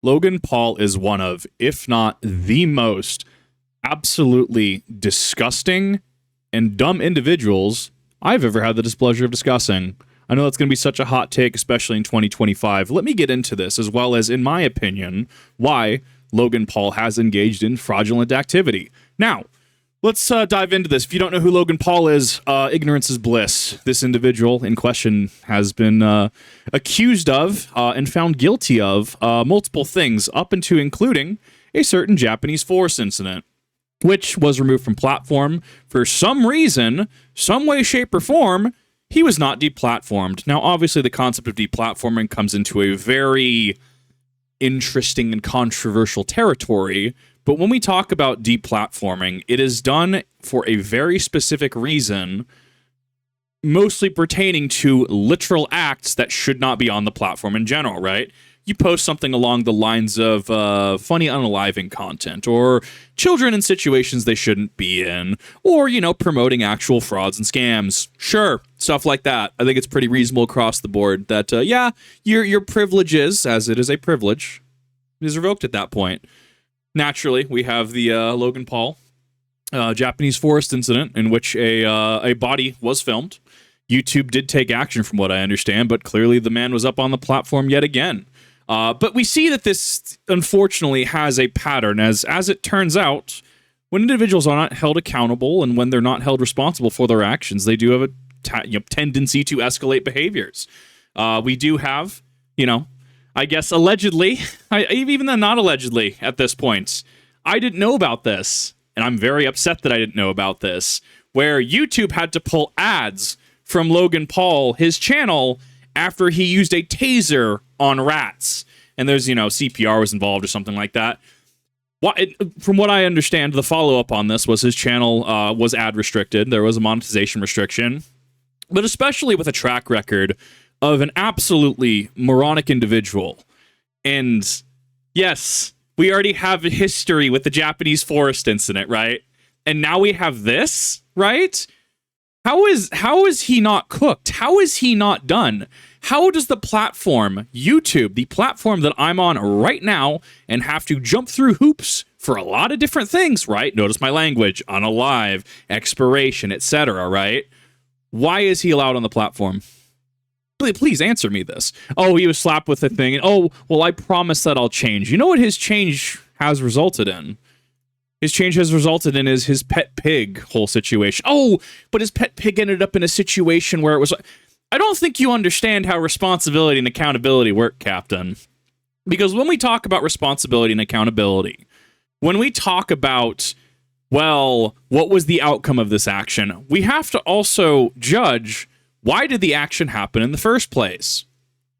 Logan Paul is one of, if not the most absolutely disgusting and dumb individuals I've ever had the displeasure of discussing. I know that's going to be such a hot take, especially in 2025. Let me get into this, as well as, in my opinion, why Logan Paul has engaged in fraudulent activity. Now, let's dive into this. If you don't know who Logan Paul is, ignorance is bliss. This individual in question has been accused of and found guilty of multiple things, up into including a certain Japanese force incident, which was removed from platform for some reason, some way, shape, or form. He was not deplatformed. Now, obviously, the concept of deplatforming comes into a very interesting and controversial territory. But when we talk about deplatforming, it is done for a very specific reason, mostly pertaining to literal acts that should not be on the platform in general, right? You post something along the lines of funny unaliving content, or children in situations they shouldn't be in, or, you know, promoting actual frauds and scams. Sure, stuff like that. I think it's pretty reasonable across the board that, yeah, your privileges, as it is a privilege, is revoked at that point. Naturally, we have the Logan Paul Japanese forest incident in which a body was filmed. YouTube did take action from what I understand, but clearly the man was up on the platform yet again. But we see that this, unfortunately, has a pattern, as it turns out, when individuals are not held accountable and when they're not held responsible for their actions, they do have a tendency to escalate behaviors. We do have, you know, I guess allegedly, even though not allegedly at this point, I didn't know about this, and I'm very upset that I didn't know about this, where YouTube had to pull ads from Logan Paul, his channel, after he used a taser on rats. And there's, you know, CPR was involved or something like that. From what I understand, the follow-up on this was his channel was ad restricted. There was a monetization restriction. But especially with a track record of an absolutely moronic individual. And yes, we already have a history with the Japanese forest incident, right? And now we have this, right? How is he not cooked? How is he not done? How does the platform, YouTube, the platform that I'm on right now, and have to jump through hoops for a lot of different things, right? Notice my language, unalive, expiration, etc., right? Why is he allowed on the platform? Please answer me this. Oh, he was slapped with a thing, and oh, well, I promise that I'll change. You know what his change has resulted in? His change has resulted in his pet pig whole situation. Oh, but his pet pig ended up in a situation where it was... I don't think you understand how responsibility and accountability work, Captain. Because when we talk about responsibility and accountability, when we talk about, well, what was the outcome of this action, we have to also judge, why did the action happen in the first place?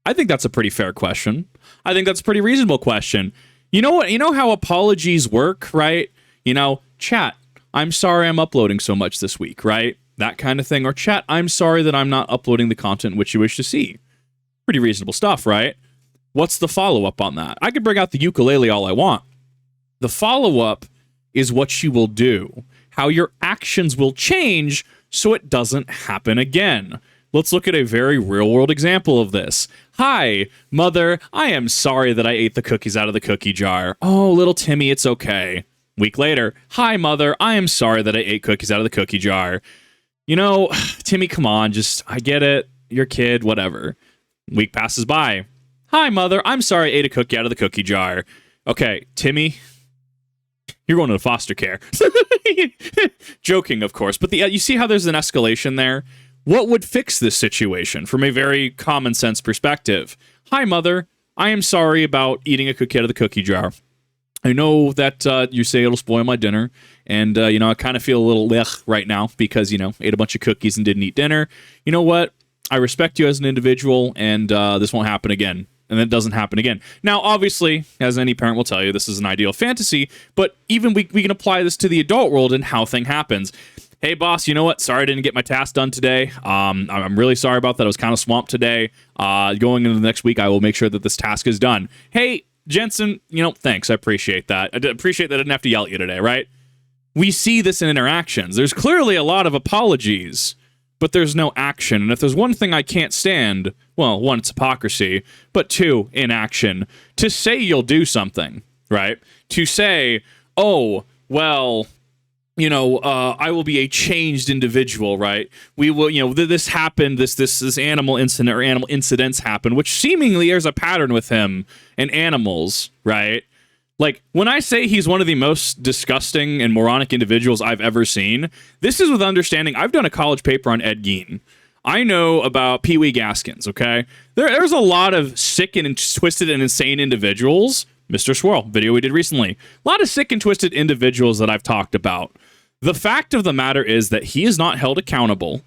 I think that's a pretty fair question. I think that's a pretty reasonable question. You know what? You know how apologies work, right? You know, chat, I'm sorry I'm uploading so much this week, right? That kind of thing. Or chat, I'm sorry that I'm not uploading the content which you wish to see. Pretty reasonable stuff, right? What's the follow-up on that? I could bring out the ukulele all I want. The follow-up is what you will do. How your actions will change so it doesn't happen again. Let's look at a very real-world example of this. Hi, mother, I am sorry that I ate the cookies out of the cookie jar. Oh, little Timmy, it's okay. Week later, hi, mother, I am sorry that I ate cookies out of the cookie jar. You know, Timmy, come on, I get it. You're a kid, whatever. Week passes by. Hi, mother, I'm sorry I ate a cookie out of the cookie jar. Okay, Timmy, you're going to foster care. Joking, of course. But you see how there's an escalation there? What would fix this situation from a very common sense perspective? Hi, mother, I am sorry about eating a cookie out of the cookie jar. I know that you say it'll spoil my dinner, and, you know, I kind of feel a little blech right now because, you know, ate a bunch of cookies and didn't eat dinner. You know what? I respect you as an individual, and this won't happen again. And it doesn't happen again. Now, obviously, as any parent will tell you, this is an ideal fantasy, but even we can apply this to the adult world and how thing happens. Hey, boss, you know what? Sorry I didn't get my task done today. I'm really sorry about that. I was kind of swamped today. Going into the next week, I will make sure that this task is done. Hey, Jensen, you know, thanks. I appreciate that. I appreciate that I didn't have to yell at you today, right? We see this in interactions. There's clearly a lot of apologies but there's no action. And if there's one thing I can't stand, well, one, it's hypocrisy, but two, inaction. To say you'll do something, right? To say, oh, well, you know, I will be a changed individual, right? We will, you know, this happened, this animal incident or animal incidents happened, which seemingly there's a pattern with him and animals, right? Like, when I say he's one of the most disgusting and moronic individuals I've ever seen, this is with understanding I've done a college paper on Ed Gein. I know about Pee Wee Gaskins, okay? There's a lot of sick and twisted and insane individuals. Mr. Swirl, video we did recently. A lot of sick and twisted individuals that I've talked about. The fact of the matter is that he is not held accountable,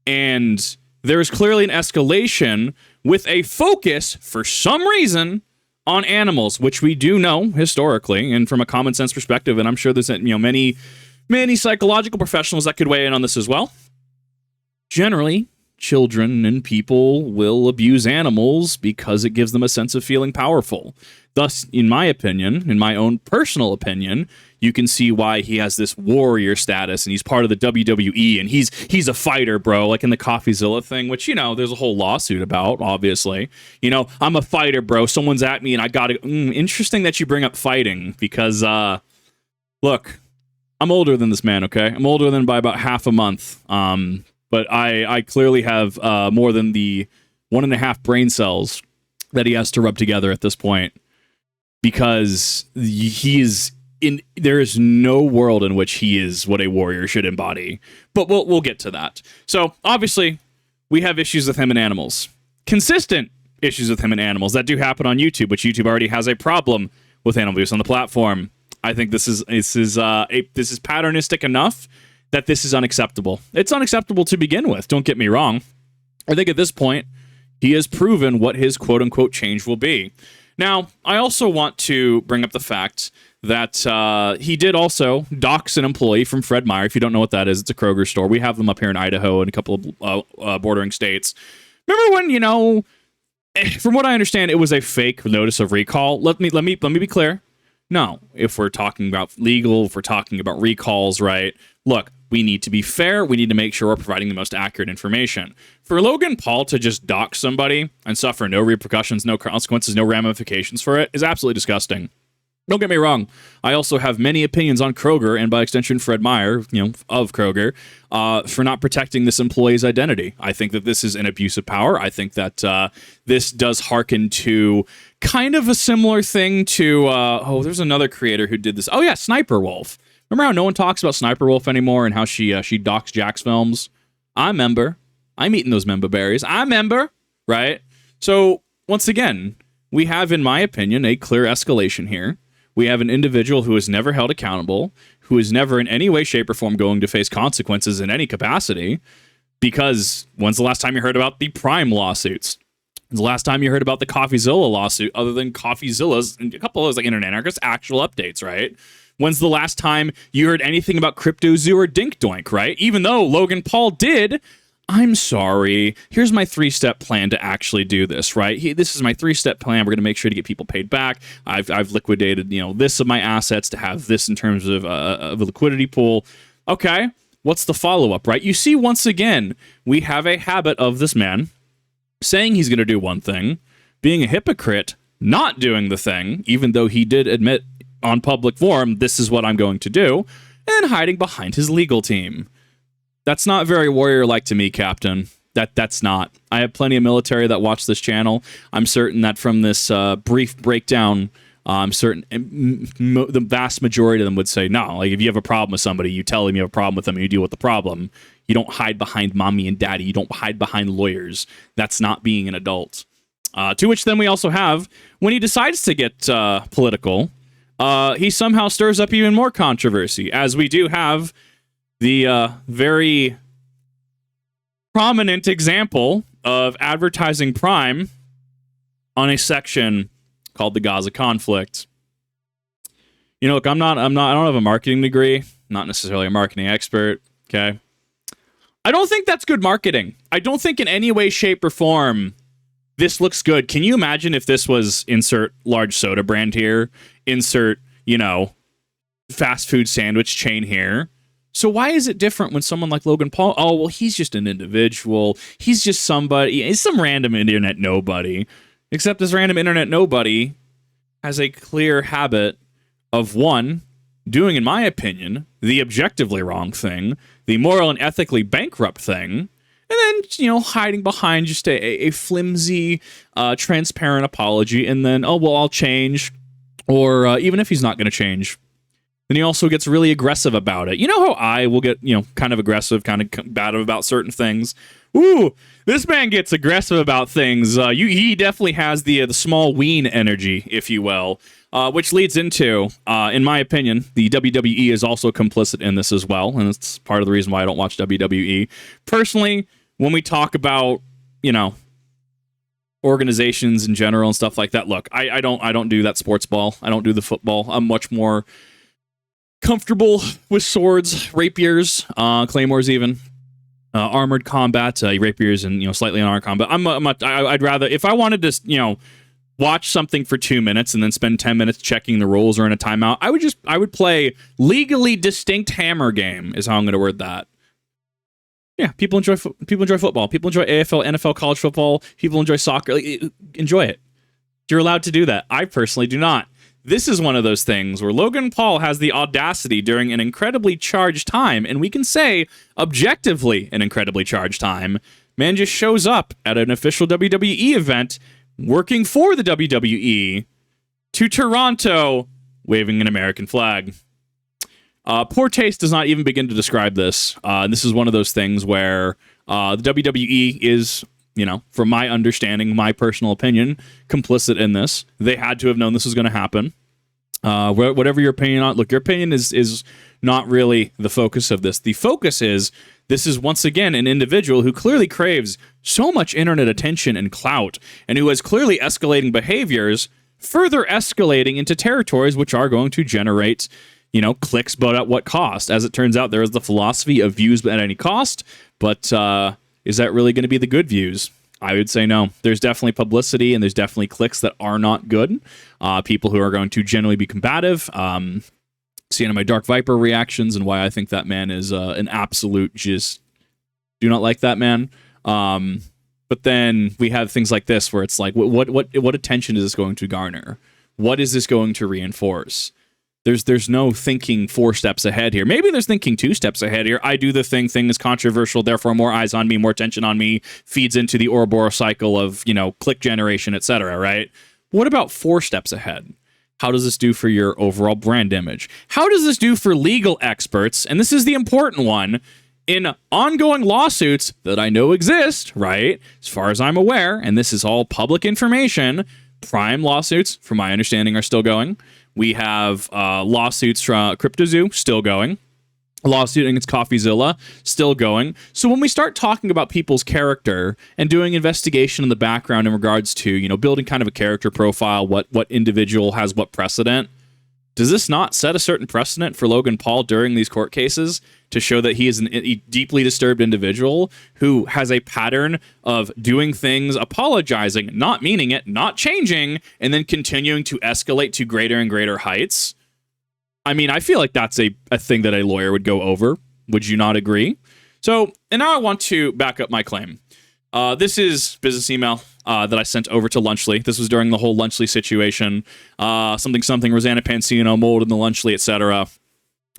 and there is clearly an escalation with a focus, for some reason, on animals, which we do know historically and from a common sense perspective, and I'm sure there's many psychological professionals that could weigh in on this as well. Generally, children and people will abuse animals because it gives them a sense of feeling powerful. Thus, in my opinion, in my own personal opinion, you can see why he has this warrior status and he's part of the WWE and he's a fighter, bro, like in the CoffeeZilla thing, which, you know, there's a whole lawsuit about, obviously. You know, I'm a fighter, bro. Someone's at me and I gotta... interesting that you bring up fighting because, look, I'm older than this man, okay? I'm older than by about half a month. But I clearly have more than the 1.5 brain cells that he has to rub together at this point, because there is no world in which he is what a warrior should embody. But we'll get to that. So obviously we have issues with him and animals, consistent issues with him and animals that do happen on YouTube, which YouTube already has a problem with animal abuse on the platform. I think this is patternistic enough that this is unacceptable. It's unacceptable to begin with, don't get me wrong. I think at this point, he has proven what his quote-unquote change will be. Now, I also want to bring up the fact that he did also dox an employee from Fred Meyer. If you don't know what that is, it's a Kroger store. We have them up here in Idaho and a couple of bordering states. Remember when, you know, from what I understand, it was a fake notice of recall? Let me be clear. No, if we're talking about legal, if we're talking about recalls, right? Look, we need to be fair. We need to make sure we're providing the most accurate information. For Logan Paul to just dox somebody and suffer no repercussions, no consequences, no ramifications for it is absolutely disgusting. Don't get me wrong. I also have many opinions on Kroger and by extension Fred Meyer, you know, of Kroger, for not protecting this employee's identity. I think that this is an abuse of power. I think that this does hearken to kind of a similar thing to, there's another creator who did this. Oh yeah, Sniper Wolf. Remember how no one talks about Sniper Wolf anymore and how she doxed Jack's films? I remember. I'm eating those member berries. I remember, right? So once again, we have, in my opinion, a clear escalation here. We have an individual who is never held accountable, who is never in any way, shape, or form going to face consequences in any capacity, because when's the last time you heard about the Prime lawsuits? When's the last time you heard about the CoffeeZilla lawsuit, other than CoffeeZilla's and a couple of those like Internet Anarchists actual updates, right? When's the last time you heard anything about CryptoZoo or Dink Doink, right? Even though Logan Paul did... I'm sorry, here's my 3-step plan to actually do this, right? This is my 3-step plan. We're going to make sure to get people paid back. I've liquidated, you know, this of my assets to have this in terms of a liquidity pool. Okay, what's the follow-up, right? You see, once again, we have a habit of this man saying he's going to do one thing, being a hypocrite, not doing the thing, even though he did admit on public forum, this is what I'm going to do, and then hiding behind his legal team. That's not very warrior-like to me, Captain. That's not. I have plenty of military that watch this channel. I'm certain that from this brief breakdown, I'm certain the vast majority of them would say, no, like if you have a problem with somebody, you tell them you have a problem with them and you deal with the problem. You don't hide behind mommy and daddy. You don't hide behind lawyers. That's not being an adult. To which then we also have, when he decides to get political, he somehow stirs up even more controversy, as we do have the very prominent example of advertising Prime on a section called the Gaza conflict. You know, look, I don't have a marketing degree, not necessarily a marketing expert, okay? I don't think that's good marketing. I don't think in any way, shape, or form this looks good. Can you imagine if this was insert large soda brand here, insert, you know, fast food sandwich chain here, So why is it different when someone like Logan Paul, oh, well, he's just an individual. He's just somebody, he's some random internet nobody. Except this random internet nobody has a clear habit of, one, doing, in my opinion, the objectively wrong thing, the moral and ethically bankrupt thing, and then, hiding behind just a flimsy, transparent apology, and then, oh, well, I'll change, or even if he's not going to change, then he also gets really aggressive about it. You know how I will get, kind of aggressive, kind of combative about certain things? Ooh, this man gets aggressive about things. He definitely has the small ween energy, if you will, which leads into, in my opinion, the WWE is also complicit in this as well, and it's part of the reason why I don't watch WWE. Personally, when we talk about, organizations in general and stuff like that, look, I don't do that sports ball. I don't do the football. I'm much more comfortable with swords, rapiers, claymores, even armored combat, rapiers, and slightly unarmed combat. I'd rather, if I wanted to, watch something for 2 minutes and then spend 10 minutes checking the rules or in a timeout, I would play legally distinct hammer game. Is how I'm going to word that. Yeah, people enjoy football. People enjoy AFL, NFL, college football. People enjoy soccer. Enjoy it. You're allowed to do that. I personally do not. This is one of those things where Logan Paul has the audacity during an incredibly charged time, and we can say objectively an incredibly charged time, man just shows up at an official WWE event working for the WWE to Toronto waving an American flag. Poor taste does not even begin to describe this. This is one of those things where the WWE is, from my understanding, my personal opinion, complicit in this. They had to have known this was going to happen. Whatever your opinion on, look, your opinion is not really the focus of this. The focus is, this is once again an individual who clearly craves so much internet attention and clout, and who has clearly escalating behaviors, further escalating into territories which are going to generate, clicks, but at what cost? As it turns out, there is the philosophy of views at any cost, but is that really going to be the good views? I would say no. There's definitely publicity, and there's definitely clicks that are not good. People who are going to generally be combative. Seeing my Dark Viper reactions and why I think that man is an absolute just do not like that man. But then we have things like this where it's like, what attention is this going to garner? What is this going to reinforce? There's no thinking 4 steps ahead here. Maybe there's thinking 2 steps ahead here. I do the thing is controversial, therefore more eyes on me, more attention on me, feeds into the Ouroboros cycle of, click generation, etc., right? What about 4 steps ahead? How does this do for your overall brand image? How does this do for legal experts? And this is the important one. In ongoing lawsuits that I know exist, right? As far as I'm aware, and this is all public information, prime lawsuits, from my understanding, are still going. We have lawsuits from CryptoZoo still going. A lawsuit against CoffeeZilla still going. So when we start talking about people's character and doing investigation in the background in regards to, building kind of a character profile, what individual has what precedent, does this not set a certain precedent for Logan Paul during these court cases to show that he is a deeply disturbed individual who has a pattern of doing things, apologizing, not meaning it, not changing, and then continuing to escalate to greater and greater heights? I mean, I feel like that's a thing that a lawyer would go over. Would you not agree? So, and now I want to back up my claim. This is business email that I sent over to Lunchley. This was during the whole Lunchley situation. Something, Rosanna Pansino, mold in the Lunchley, etc.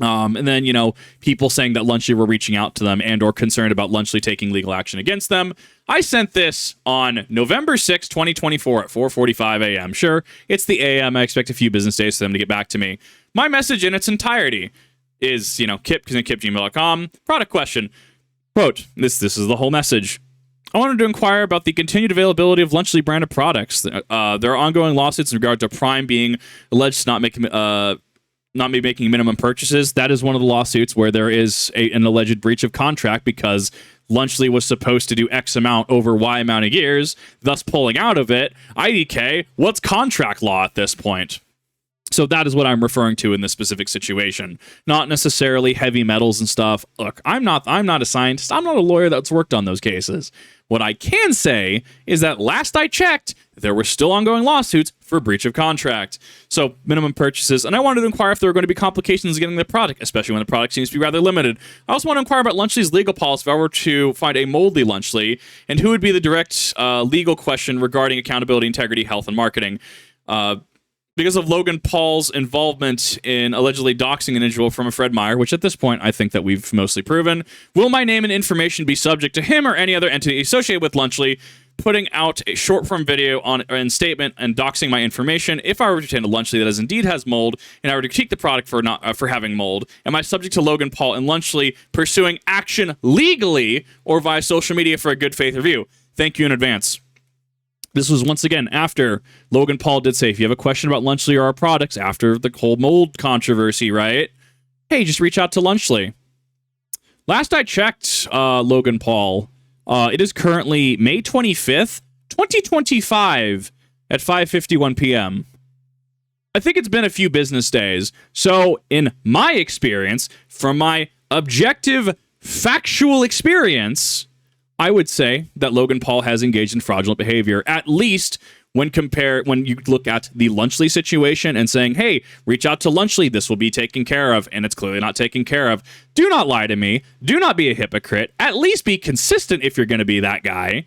And then, people saying that Lunchley were reaching out to them and or concerned about Lunchley taking legal action against them. I sent this on November 6, 2024 at 4:45 a.m. Sure, it's the a.m. I expect a few business days for them to get back to me. My message in its entirety is, kip@kipgmail.com. Product question. Quote, this is the whole message. I wanted to inquire about the continued availability of Lunchley branded products. There are ongoing lawsuits in regard to Prime being alleged to not be making minimum purchases. That is one of the lawsuits where there is an alleged breach of contract because Lunchley was supposed to do X amount over Y amount of years, thus pulling out of it. IDK, what's contract law at this point? So that is what I'm referring to in this specific situation, not necessarily heavy metals and stuff. Look, I'm not a scientist. I'm not a lawyer that's worked on those cases. What I can say is that last I checked, there were still ongoing lawsuits for breach of contract. So minimum purchases, and I wanted to inquire if there were going to be complications in getting the product, especially when the product seems to be rather limited. I also want to inquire about Lunchly's legal policy if I were to find a moldly Lunchly, and who would be the direct legal question regarding accountability, integrity, health, and marketing. Because of Logan Paul's involvement in allegedly doxing an individual from a Fred Meyer, which at this point I think that we've mostly proven, will my name and information be subject to him or any other entity associated with Lunchly putting out a short-form video and statement and doxing my information? If I were to obtain a Lunchly that indeed has mold, and I were to critique the product for having mold, am I subject to Logan Paul and Lunchly pursuing action legally or via social media for a good faith review? Thank you in advance. This was once again after Logan Paul did say, if you have a question about Lunchly or our products after the whole mold controversy, right? Hey, just reach out to Lunchly. Last I checked, Logan Paul, it is currently May 25th, 2025 at 5:51 p.m. I think it's been a few business days. So in my experience, from my objective, factual experience, I would say that Logan Paul has engaged in fraudulent behavior, at least when you look at the Lunchly situation and saying, hey, reach out to Lunchly, this will be taken care of, and it's clearly not taken care of. Do not lie to me. Do not be a hypocrite. At least be consistent if you're going to be that guy.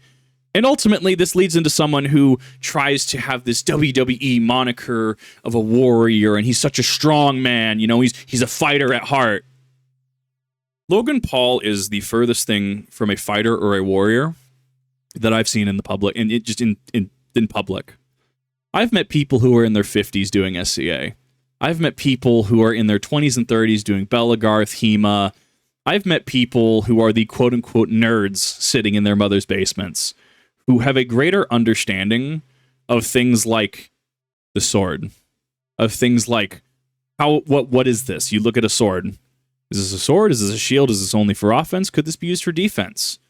And ultimately, this leads into someone who tries to have this WWE moniker of a warrior, and he's such a strong man. You know, he's a fighter at heart. Logan Paul is the furthest thing from a fighter or a warrior that I've seen in the public, and just in public. I've met people who are in their 50s doing SCA. I've met people who are in their 20s and 30s doing Belagarth, HEMA. I've met people who are the quote-unquote nerds sitting in their mother's basements who have a greater understanding of things like the sword, of things like what is this? You look at a sword. Is this a sword? Is this a shield? Is this only for offense? Could this be used for defense?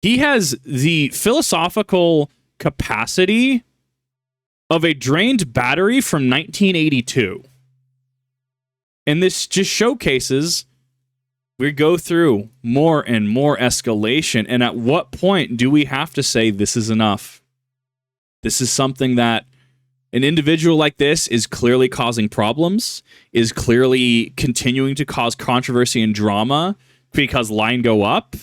He has the philosophical capacity of a drained battery from 1982. And this just showcases we go through more and more escalation. And at what point do we have to say this is enough? This is something that an individual like this is clearly causing problems, is clearly continuing to cause controversy and drama because line go up.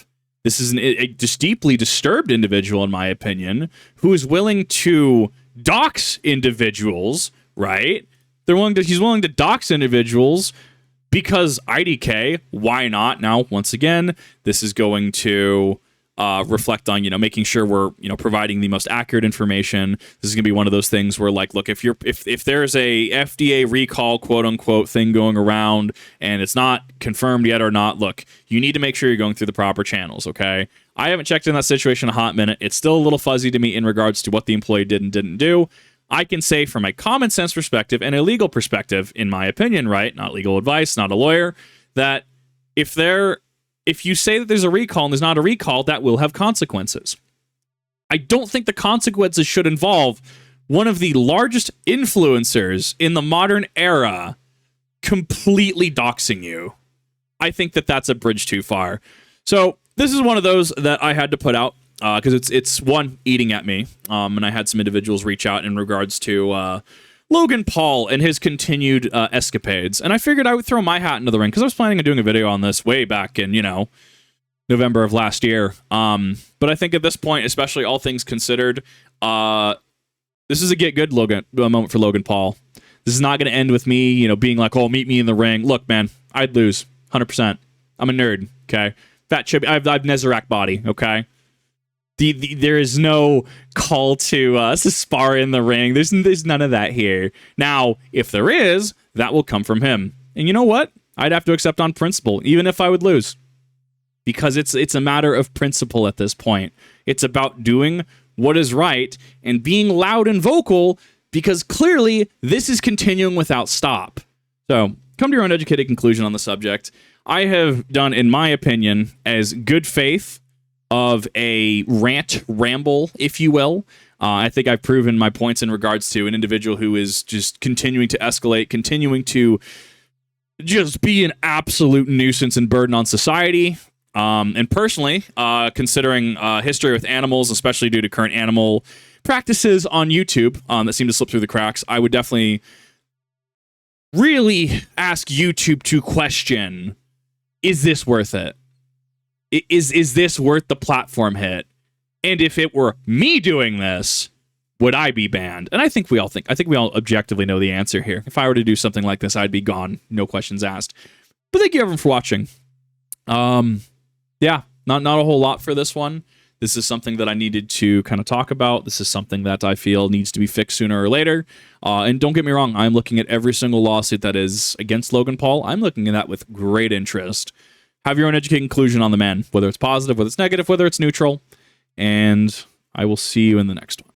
This is a just deeply disturbed individual, in my opinion, who is willing to dox individuals, right? He's willing to dox individuals because IDK, why not? Now, once again, this is going to reflect on, making sure we're, providing the most accurate information. This is going to be one of those things where, like, look, if there's a FDA recall, quote unquote, thing going around and it's not confirmed yet or not, look, you need to make sure you're going through the proper channels, okay? I haven't checked in that situation a hot minute. It's still a little fuzzy to me in regards to what the employee did and didn't do. I can say from a common sense perspective and a legal perspective, in my opinion, right? Not legal advice, not a lawyer, that if you say that there's a recall and there's not a recall, that will have consequences. I don't think the consequences should involve one of the largest influencers in the modern era completely doxing you. I think that that's a bridge too far. So this is one of those that I had to put out because it's one, eating at me. And I had some individuals reach out in regards to Logan Paul and his continued escapades. And I figured I would throw my hat into the ring because I was planning on doing a video on this way back in, November of last year. But I think at this point, especially all things considered, this is a get good moment for Logan Paul. This is not going to end with me, being like, oh, meet me in the ring. Look, man, I'd lose 100%. I'm a nerd, okay? Fat chip, I've Nezarec body, okay? There is no call to spar in the ring. There's none of that here. Now, if there is, that will come from him. And you know what? I'd have to accept on principle, even if I would lose. Because it's a matter of principle at this point. It's about doing what is right and being loud and vocal, because clearly this is continuing without stop. So, come to your own educated conclusion on the subject. I have done, in my opinion, as good faith of a ramble, if you will. I think I've proven my points in regards to an individual who is just continuing to escalate, continuing to just be an absolute nuisance and burden on society. And personally, considering history with animals, especially due to current animal practices on YouTube that seem to slip through the cracks, I would definitely really ask YouTube to question, is this worth it? Is this worth the platform hit? And if it were me doing this, would I be banned? And I think we all objectively know the answer here. If I were to do something like this, I'd be gone. No questions asked. But thank you everyone for watching. Yeah, not a whole lot for this one. This is something that I needed to kind of talk about. This is something that I feel needs to be fixed sooner or later. And don't get me wrong, I'm looking at every single lawsuit that is against Logan Paul. I'm looking at that with great interest. Have your own educated conclusion on the man, whether it's positive, whether it's negative, whether it's neutral. And I will see you in the next one.